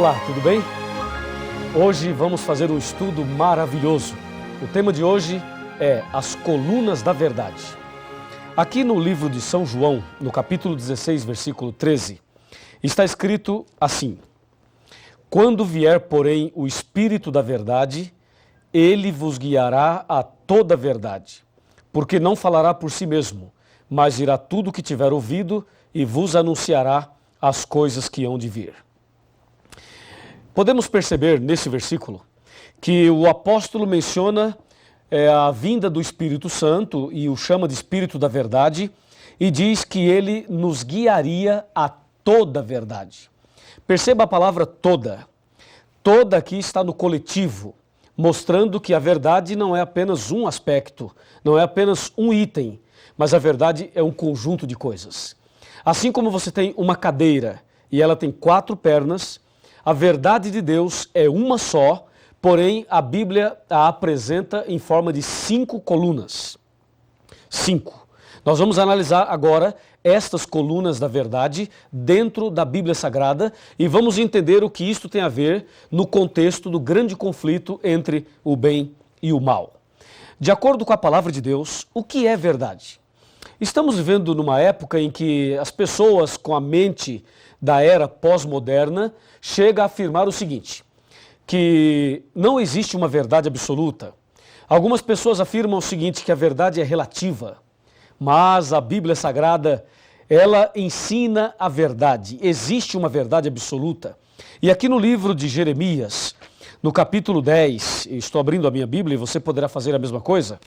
Olá, tudo bem? Hoje vamos fazer um estudo maravilhoso. O tema de hoje é as colunas da verdade. Aqui no livro de São João, no capítulo 16, versículo 13, está escrito assim: Quando vier, porém, o Espírito da verdade, ele vos guiará a toda a verdade, porque não falará por si mesmo, mas dirá tudo o que tiver ouvido e vos anunciará as coisas que hão de vir. Podemos perceber nesse versículo que o apóstolo menciona a vinda do Espírito Santo e o chama de Espírito da Verdade e diz que ele nos guiaria a toda a verdade. Perceba a palavra toda. Toda aqui está no coletivo, mostrando que a verdade não é apenas um aspecto, não é apenas um item, mas a verdade é um conjunto de coisas. Assim como você tem uma cadeira e ela tem 4 pernas, a verdade de Deus é uma só, porém a Bíblia a apresenta em forma de 5 colunas. 5. Nós vamos analisar agora estas colunas da verdade dentro da Bíblia Sagrada e vamos entender o que isto tem a ver no contexto do grande conflito entre o bem e o mal. De acordo com a palavra de Deus, o que é verdade? Estamos vivendo numa época em que as pessoas com a mente da era pós-moderna chegam a afirmar o seguinte, que não existe uma verdade absoluta. Algumas pessoas afirmam o seguinte, que a verdade é relativa, mas a Bíblia Sagrada, ela ensina a verdade. Existe uma verdade absoluta. E aqui no livro de Jeremias, no capítulo 10, estou abrindo a minha Bíblia e você poderá fazer a mesma coisa.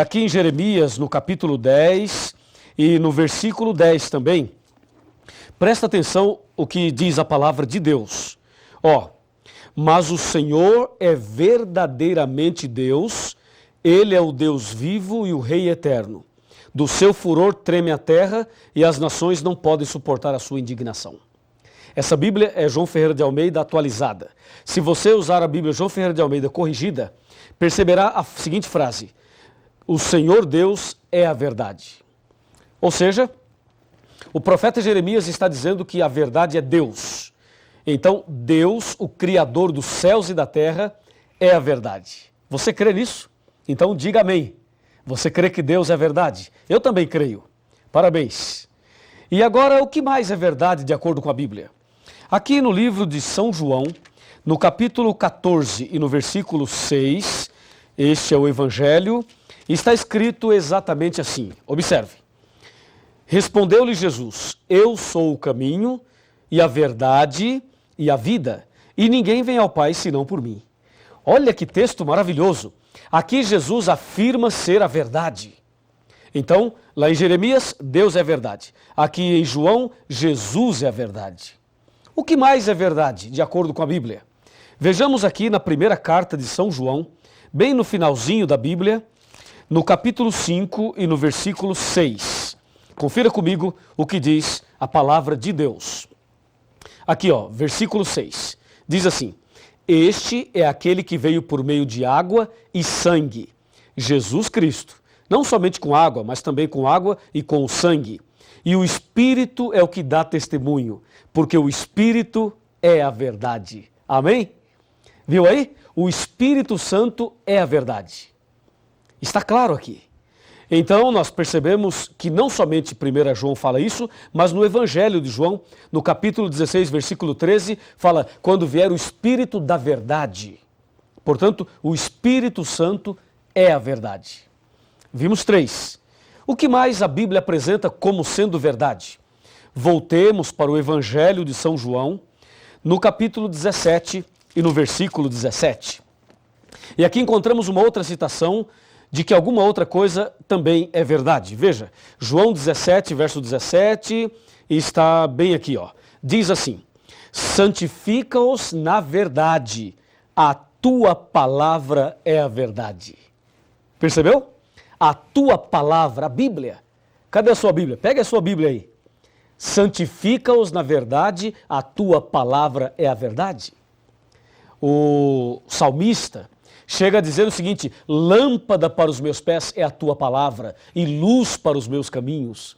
Aqui em Jeremias, no capítulo 10 e no versículo 10 também, presta atenção o que diz a palavra de Deus. Mas o Senhor é verdadeiramente Deus, Ele é o Deus vivo e o Rei eterno. Do seu furor treme a terra e as nações não podem suportar a sua indignação. Essa Bíblia é João Ferreira de Almeida atualizada. Se você usar a Bíblia João Ferreira de Almeida corrigida, perceberá a seguinte frase: o Senhor Deus é a verdade. Ou seja, o profeta Jeremias está dizendo que a verdade é Deus. Então, Deus, o Criador dos céus e da terra, é a verdade. Você crê nisso? Então, diga amém. Você crê que Deus é verdade? Eu também creio. Parabéns. E agora, o que mais é verdade de acordo com a Bíblia? Aqui no livro de São João, no capítulo 14 e no versículo 6, este é o Evangelho, está escrito exatamente assim. Observe. Respondeu-lhe Jesus: Eu sou o caminho e a verdade e a vida, e ninguém vem ao Pai senão por mim. Olha que texto maravilhoso. Aqui Jesus afirma ser a verdade. Então, lá em Jeremias, Deus é a verdade. Aqui em João, Jesus é a verdade. O que mais é verdade, de acordo com a Bíblia? Vejamos aqui na primeira carta de São João, bem no finalzinho da Bíblia, no capítulo 5 e no versículo 6. Confira comigo o que diz a palavra de Deus. Aqui, versículo 6. Diz assim: Este é aquele que veio por meio de água e sangue, Jesus Cristo. Não somente com água, mas também com água e com o sangue. E o Espírito é o que dá testemunho, porque o Espírito é a verdade. Amém? Viu aí? O Espírito Santo é a verdade. Está claro aqui. Então, nós percebemos que não somente 1 João fala isso, mas no Evangelho de João, no capítulo 16, versículo 13, fala, quando vier o Espírito da verdade. Portanto, o Espírito Santo é a verdade. Vimos 3. O que mais a Bíblia apresenta como sendo verdade? Voltemos para o Evangelho de São João, no capítulo 17 e no versículo 17. E aqui encontramos uma outra citação de que alguma outra coisa também é verdade. Veja, João 17, verso 17, está bem aqui, Diz assim: santifica-os na verdade, a tua palavra é a verdade. Percebeu? A tua palavra, a Bíblia. Cadê a sua Bíblia? Pega a sua Bíblia aí. Santifica-os na verdade, a tua palavra é a verdade. O salmista chega a dizer o seguinte: lâmpada para os meus pés é a tua palavra e luz para os meus caminhos.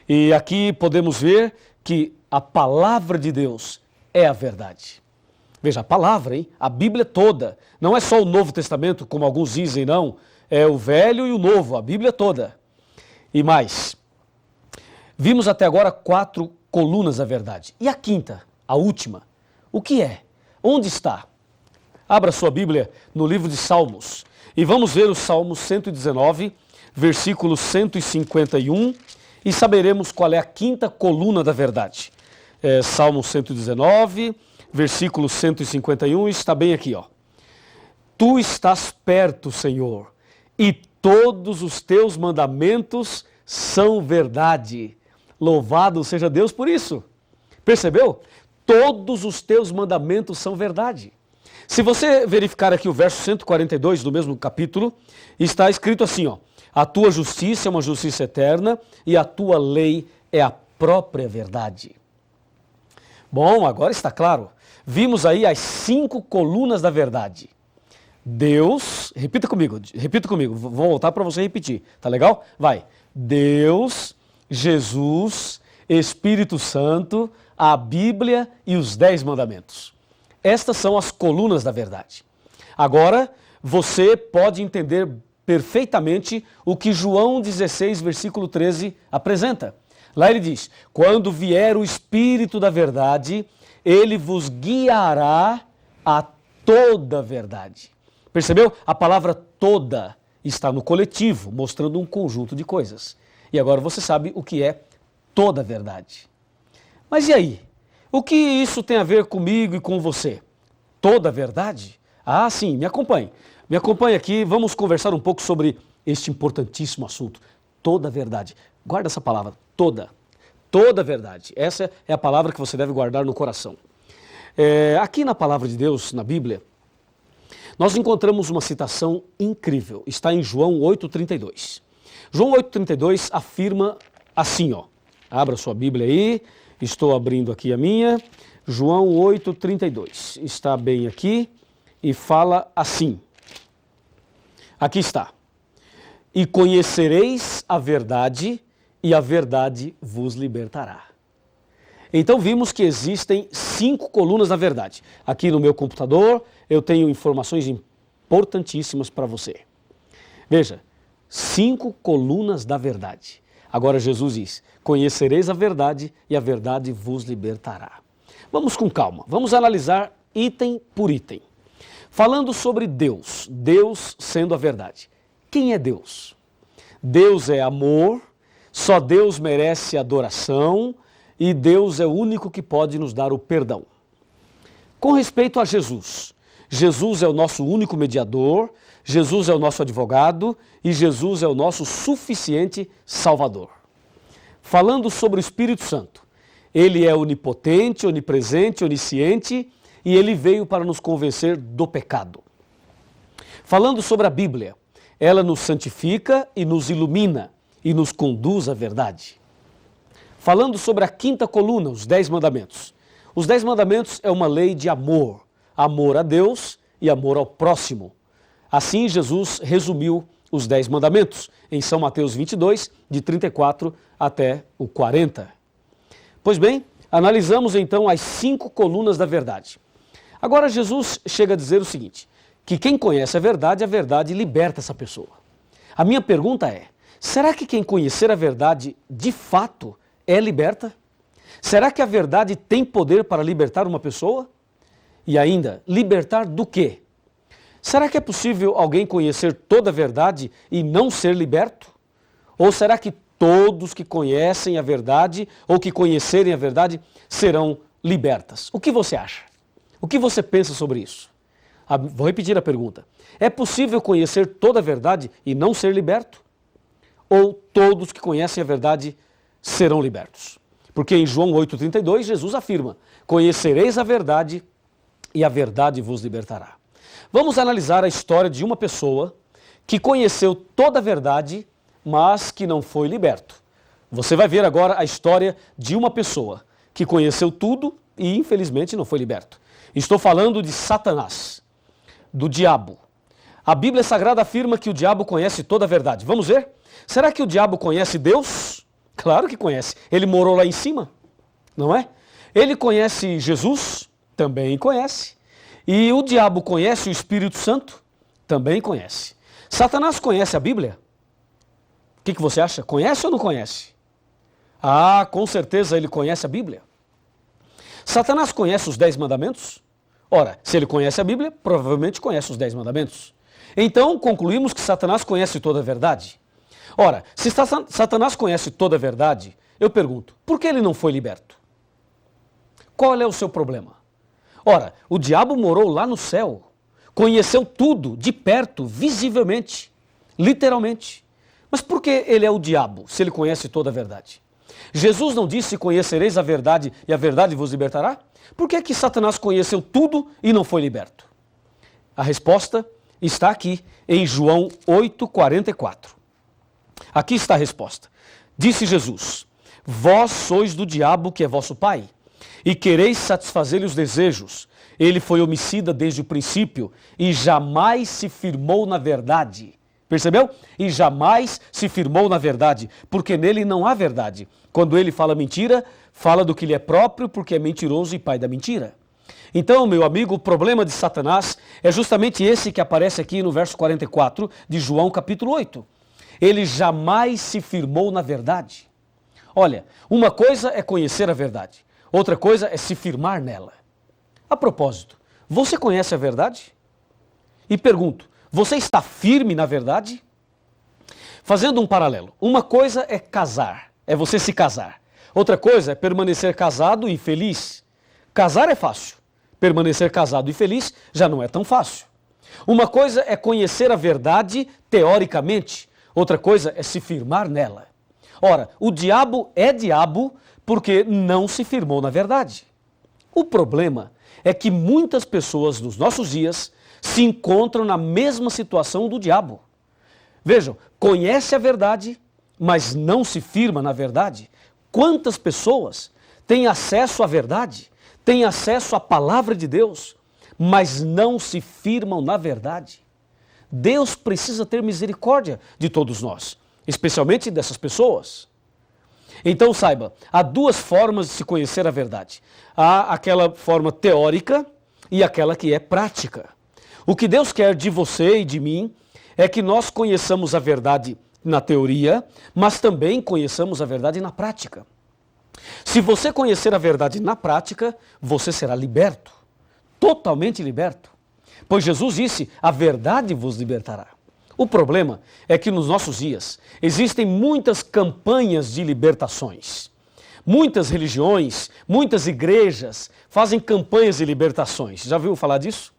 E aqui podemos ver que a palavra de Deus é a verdade. Veja, a palavra, hein? A Bíblia toda. Não é só o Novo Testamento, como alguns dizem, não. É o Velho e o Novo, a Bíblia toda. E mais. Vimos até agora 4 colunas da verdade. E a quinta, a última, o que é? Onde está? Abra sua Bíblia no livro de Salmos e vamos ver o Salmo 119, versículo 151 e saberemos qual é a quinta coluna da verdade. Salmo 119, versículo 151, está bem aqui, ó. Tu estás perto, Senhor, e todos os teus mandamentos são verdade. Louvado seja Deus por isso. Percebeu? Todos os teus mandamentos são verdade. Se você verificar aqui o verso 142 do mesmo capítulo, está escrito assim, ó: a tua justiça é uma justiça eterna e a tua lei é a própria verdade. Bom, agora está claro. Vimos aí as 5 colunas da verdade. Deus, repita comigo, vou voltar para você repetir, tá legal? Vai. Deus, Jesus, Espírito Santo, a Bíblia e os 10 mandamentos. Estas são as colunas da verdade. Agora, você pode entender perfeitamente o que João 16, versículo 13 apresenta. Lá ele diz: quando vier o Espírito da verdade, ele vos guiará a toda a verdade. Percebeu? A palavra toda está no coletivo, mostrando um conjunto de coisas. E agora você sabe o que é toda a verdade. Mas e aí? O que isso tem a ver comigo e com você? Toda a verdade? Ah, sim, me acompanhe. Me acompanhe aqui, vamos conversar um pouco sobre este importantíssimo assunto. Toda a verdade. Guarda essa palavra, toda. Toda a verdade. Essa é a palavra que você deve guardar no coração. Aqui na palavra de Deus, na Bíblia, nós encontramos uma citação incrível. Está em João 8,32. João 8,32 afirma assim, ó. Abra sua Bíblia aí. Estou abrindo aqui a minha. João 8,32. Está bem aqui e fala assim. Aqui está. E conhecereis a verdade, e a verdade vos libertará. Então vimos que existem 5 colunas da verdade. Aqui no meu computador eu tenho informações importantíssimas para você. Veja, 5 colunas da verdade. Agora Jesus diz: conhecereis a verdade e a verdade vos libertará. Vamos com calma, vamos analisar item por item. Falando sobre Deus, Deus sendo a verdade. Quem é Deus? Deus é amor, só Deus merece adoração e Deus é o único que pode nos dar o perdão. Com respeito a Jesus, Jesus é o nosso único mediador, Jesus é o nosso advogado e Jesus é o nosso suficiente Salvador. Falando sobre o Espírito Santo, ele é onipotente, onipresente, onisciente e ele veio para nos convencer do pecado. Falando sobre a Bíblia, ela nos santifica e nos ilumina e nos conduz à verdade. Falando sobre a quinta coluna, os 10 mandamentos. Os 10 mandamentos é uma lei de amor, amor a Deus e amor ao próximo. Assim Jesus resumiu os 10 mandamentos em São Mateus 22, de 34 até o 40. Pois bem, analisamos então as 5 colunas da verdade. Agora Jesus chega a dizer o seguinte, que quem conhece a verdade liberta essa pessoa. A minha pergunta é, será que quem conhecer a verdade de fato é liberta? Será que a verdade tem poder para libertar uma pessoa? E ainda, libertar do quê? Será que é possível alguém conhecer toda a verdade e não ser liberto? Ou será que todos que conhecem a verdade ou que conhecerem a verdade serão libertas? O que você acha? O que você pensa sobre isso? Vou repetir a pergunta. É possível conhecer toda a verdade e não ser liberto? Ou todos que conhecem a verdade serão libertos? Porque em João 8,32 Jesus afirma, conhecereis a verdade e a verdade vos libertará. Vamos analisar a história de uma pessoa que conheceu toda a verdade, mas que não foi liberto. Você vai ver agora a história de uma pessoa que conheceu tudo e infelizmente não foi liberto. Estou falando de Satanás, do diabo. A Bíblia Sagrada afirma que o diabo conhece toda a verdade. Vamos ver? Será que o diabo conhece Deus? Claro que conhece. Ele morou lá em cima, não é? Ele conhece Jesus? Também conhece. E o diabo conhece o Espírito Santo? Também conhece. Satanás conhece a Bíblia? O que você acha? Conhece ou não conhece? Ah, com certeza ele conhece a Bíblia. Satanás conhece os 10 mandamentos? Ora, se ele conhece a Bíblia, provavelmente conhece os 10 mandamentos. Então, concluímos que Satanás conhece toda a verdade. Ora, se Satanás conhece toda a verdade, eu pergunto, por que ele não foi liberto? Qual é o seu problema? Ora, o diabo morou lá no céu, conheceu tudo de perto, visivelmente, literalmente. Mas por que ele é o diabo, se ele conhece toda a verdade? Jesus não disse: conhecereis a verdade e a verdade vos libertará? Por que que Satanás conheceu tudo e não foi liberto? A resposta está aqui em João 8,44. Aqui está a resposta. Disse Jesus: vós sois do diabo, que é vosso pai, e quereis satisfazer-lhe os desejos. Ele foi homicida desde o princípio e jamais se firmou na verdade. Percebeu? E jamais se firmou na verdade, porque nele não há verdade. Quando ele fala mentira, fala do que lhe é próprio, porque é mentiroso e pai da mentira. Então, meu amigo, o problema de Satanás é justamente esse que aparece aqui no verso 44 de João capítulo 8. Ele jamais se firmou na verdade. Olha, uma coisa é conhecer a verdade, outra coisa é se firmar nela. A propósito, você conhece a verdade? E pergunto, você está firme na verdade? Fazendo um paralelo, uma coisa é casar, é você se casar. Outra coisa é permanecer casado e feliz. Casar é fácil, permanecer casado e feliz já não é tão fácil. Uma coisa é conhecer a verdade teoricamente, outra coisa é se firmar nela. Ora, o diabo é diabo porque não se firmou na verdade. O problema é que muitas pessoas nos nossos dias se encontram na mesma situação do diabo. Vejam, conhece a verdade, mas não se firma na verdade. Quantas pessoas têm acesso à verdade, têm acesso à palavra de Deus, mas não se firmam na verdade? Deus precisa ter misericórdia de todos nós, especialmente dessas pessoas. Então saiba, há duas formas de se conhecer a verdade. Há aquela forma teórica e aquela que é prática. O que Deus quer de você e de mim é que nós conheçamos a verdade na teoria, mas também conheçamos a verdade na prática. Se você conhecer a verdade na prática, você será liberto, totalmente liberto. Pois Jesus disse: a verdade vos libertará. O problema é que nos nossos dias existem muitas campanhas de libertações. Muitas religiões, muitas igrejas fazem campanhas de libertações. Já ouviu falar disso?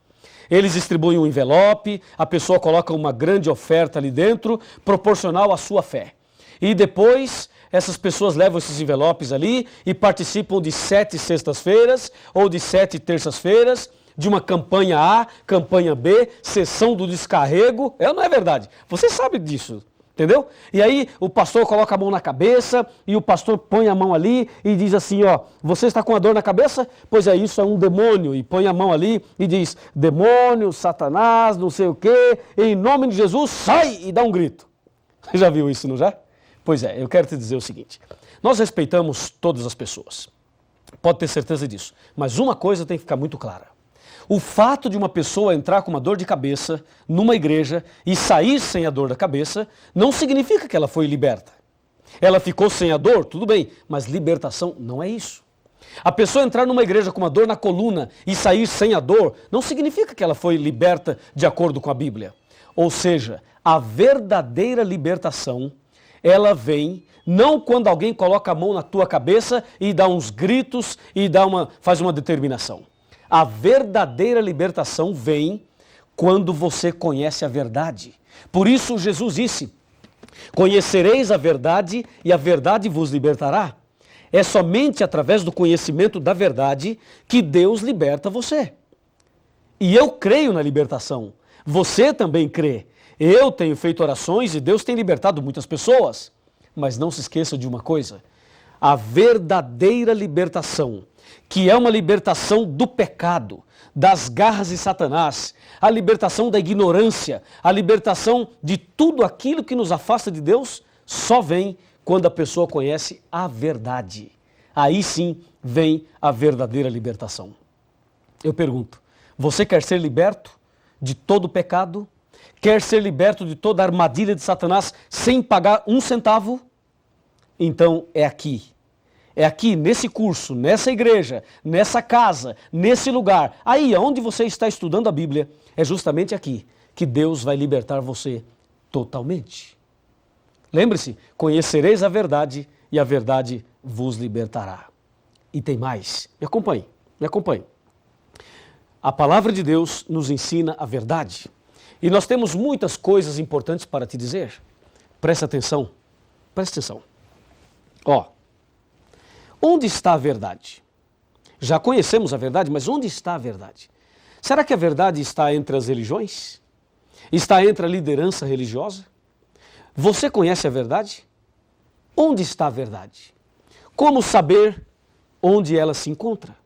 Eles distribuem um envelope, a pessoa coloca uma grande oferta ali dentro, proporcional à sua fé. E depois essas pessoas levam esses envelopes ali e participam de 7 sextas-feiras ou de 7 terças-feiras, de uma campanha A, campanha B, sessão do descarrego. É ou não é verdade? Você sabe disso, entendeu? E aí o pastor coloca a mão na cabeça e o pastor põe a mão ali e diz assim, ó, você está com a dor na cabeça? Pois é, isso é um demônio. E põe a mão ali e diz, demônio, Satanás, não sei o quê, em nome de Jesus, sai! E dá um grito. Você já viu isso, não já? Pois é, eu quero te dizer o seguinte, nós respeitamos todas as pessoas, pode ter certeza disso, mas uma coisa tem que ficar muito clara. O fato de uma pessoa entrar com uma dor de cabeça numa igreja e sair sem a dor da cabeça não significa que ela foi liberta. Ela ficou sem a dor, tudo bem, mas libertação não é isso. A pessoa entrar numa igreja com uma dor na coluna e sair sem a dor não significa que ela foi liberta de acordo com a Bíblia. Ou seja, a verdadeira libertação, ela vem não quando alguém coloca a mão na tua cabeça e dá uns gritos e faz uma determinação. A verdadeira libertação vem quando você conhece a verdade. Por isso Jesus disse, conhecereis a verdade e a verdade vos libertará. É somente através do conhecimento da verdade que Deus liberta você. E eu creio na libertação. Você também crê. Eu tenho feito orações e Deus tem libertado muitas pessoas. Mas não se esqueça de uma coisa, a verdadeira libertação, que é uma libertação do pecado, das garras de Satanás, a libertação da ignorância, a libertação de tudo aquilo que nos afasta de Deus, só vem quando a pessoa conhece a verdade. Aí sim vem a verdadeira libertação. Eu pergunto, você quer ser liberto de todo pecado? Quer ser liberto de toda a armadilha de Satanás sem pagar um centavo? Então é aqui. É aqui, nesse curso, nessa igreja, nessa casa, nesse lugar, aí onde você está estudando a Bíblia, é justamente aqui que Deus vai libertar você totalmente. Lembre-se, conhecereis a verdade e a verdade vos libertará. E tem mais, me acompanhe, me acompanhe. A palavra de Deus nos ensina a verdade. E nós temos muitas coisas importantes para te dizer. Presta atenção, presta atenção. Onde está a verdade? Já conhecemos a verdade, mas onde está a verdade? Será que a verdade está entre as religiões? Está entre a liderança religiosa? Você conhece a verdade? Onde está a verdade? Como saber onde ela se encontra?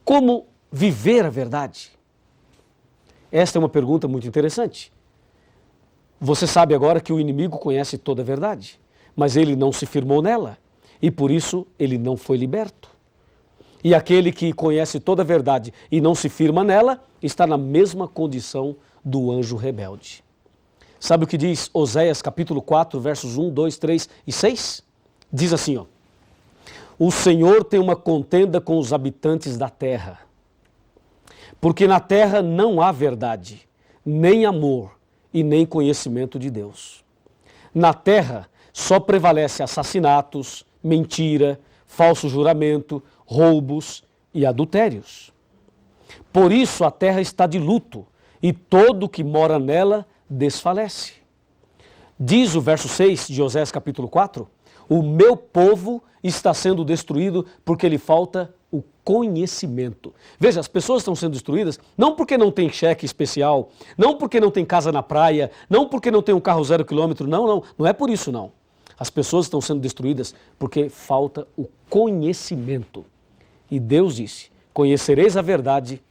Como viver a verdade? Esta é uma pergunta muito interessante. Você sabe agora que o inimigo conhece toda a verdade, mas ele não se firmou nela e por isso ele não foi liberto. E aquele que conhece toda a verdade e não se firma nela está na mesma condição do anjo rebelde. Sabe o que diz Oséias capítulo 4, versos 1, 2, 3 e 6? Diz assim, o Senhor tem uma contenda com os habitantes da terra, porque na terra não há verdade, nem amor e nem conhecimento de Deus. Na terra só prevalece assassinatos, mentira, falso juramento, roubos e adultérios. Por isso a terra está de luto e todo o que mora nela desfalece. Diz o verso 6 de Oséias capítulo 4, o meu povo está sendo destruído porque lhe falta o conhecimento. Veja, as pessoas estão sendo destruídas não porque não tem cheque especial, não porque não tem casa na praia, não porque não tem um carro 0 quilômetro, não é por isso não. As pessoas estão sendo destruídas porque falta o conhecimento. E Deus disse, conhecereis a verdade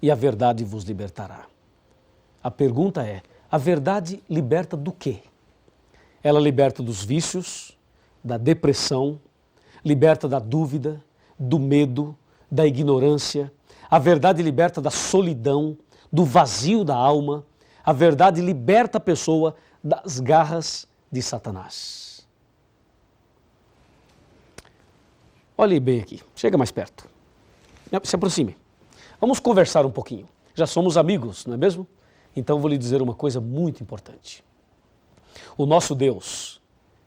e a verdade vos libertará. A pergunta é, a verdade liberta do quê? Ela liberta dos vícios, da depressão, liberta da dúvida, do medo, da ignorância. A verdade liberta da solidão, do vazio da alma. A verdade liberta a pessoa das garras de Satanás. Olhe bem aqui, chega mais perto. Se aproxime. Vamos conversar um pouquinho. Já somos amigos, não é mesmo? Então vou lhe dizer uma coisa muito importante. O nosso Deus,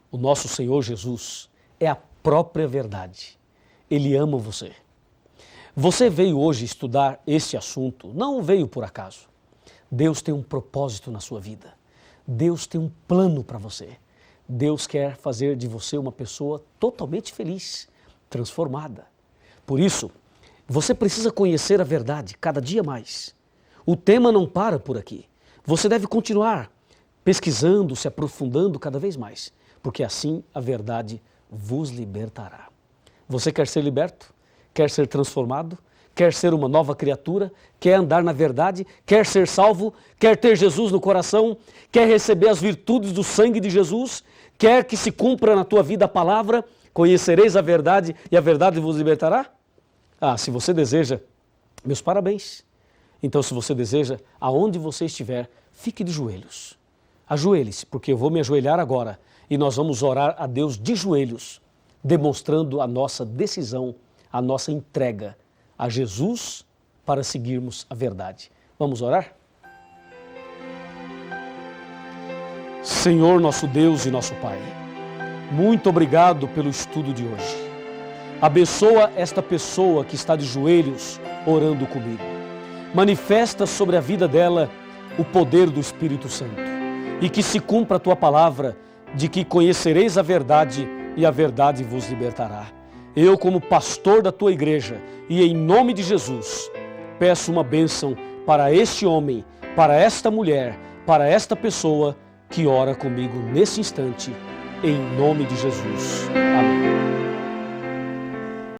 o nosso Senhor Jesus, é a própria verdade. Ele ama você. Você veio hoje estudar este assunto, não veio por acaso. Deus tem um propósito na sua vida. Deus tem um plano para você. Deus quer fazer de você uma pessoa totalmente feliz, transformada. Por isso, você precisa conhecer a verdade cada dia mais. O tema não para por aqui. Você deve continuar pesquisando, se aprofundando cada vez mais, porque assim a verdade vos libertará. Você quer ser liberto? Quer ser transformado? Quer ser uma nova criatura? Quer andar na verdade? Quer ser salvo? Quer ter Jesus no coração? Quer receber as virtudes do sangue de Jesus? Quer que se cumpra na tua vida a palavra? Conhecereis a verdade e a verdade vos libertará? Se você deseja, meus parabéns. Então, se você deseja, aonde você estiver, fique de joelhos. Ajoelhe-se, porque eu vou me ajoelhar agora e nós vamos orar a Deus de joelhos, demonstrando a nossa decisão, a nossa entrega a Jesus para seguirmos a verdade. Vamos orar? Senhor, nosso Deus e nosso Pai, muito obrigado pelo estudo de hoje. Abençoa esta pessoa que está de joelhos orando comigo. Manifesta sobre a vida dela o poder do Espírito Santo e que se cumpra a tua palavra de que conhecereis a verdade e a verdade vos libertará. Eu, como pastor da tua igreja e em nome de Jesus, peço uma bênção para este homem, para esta mulher, para esta pessoa que ora comigo nesse instante, em nome de Jesus. Amém.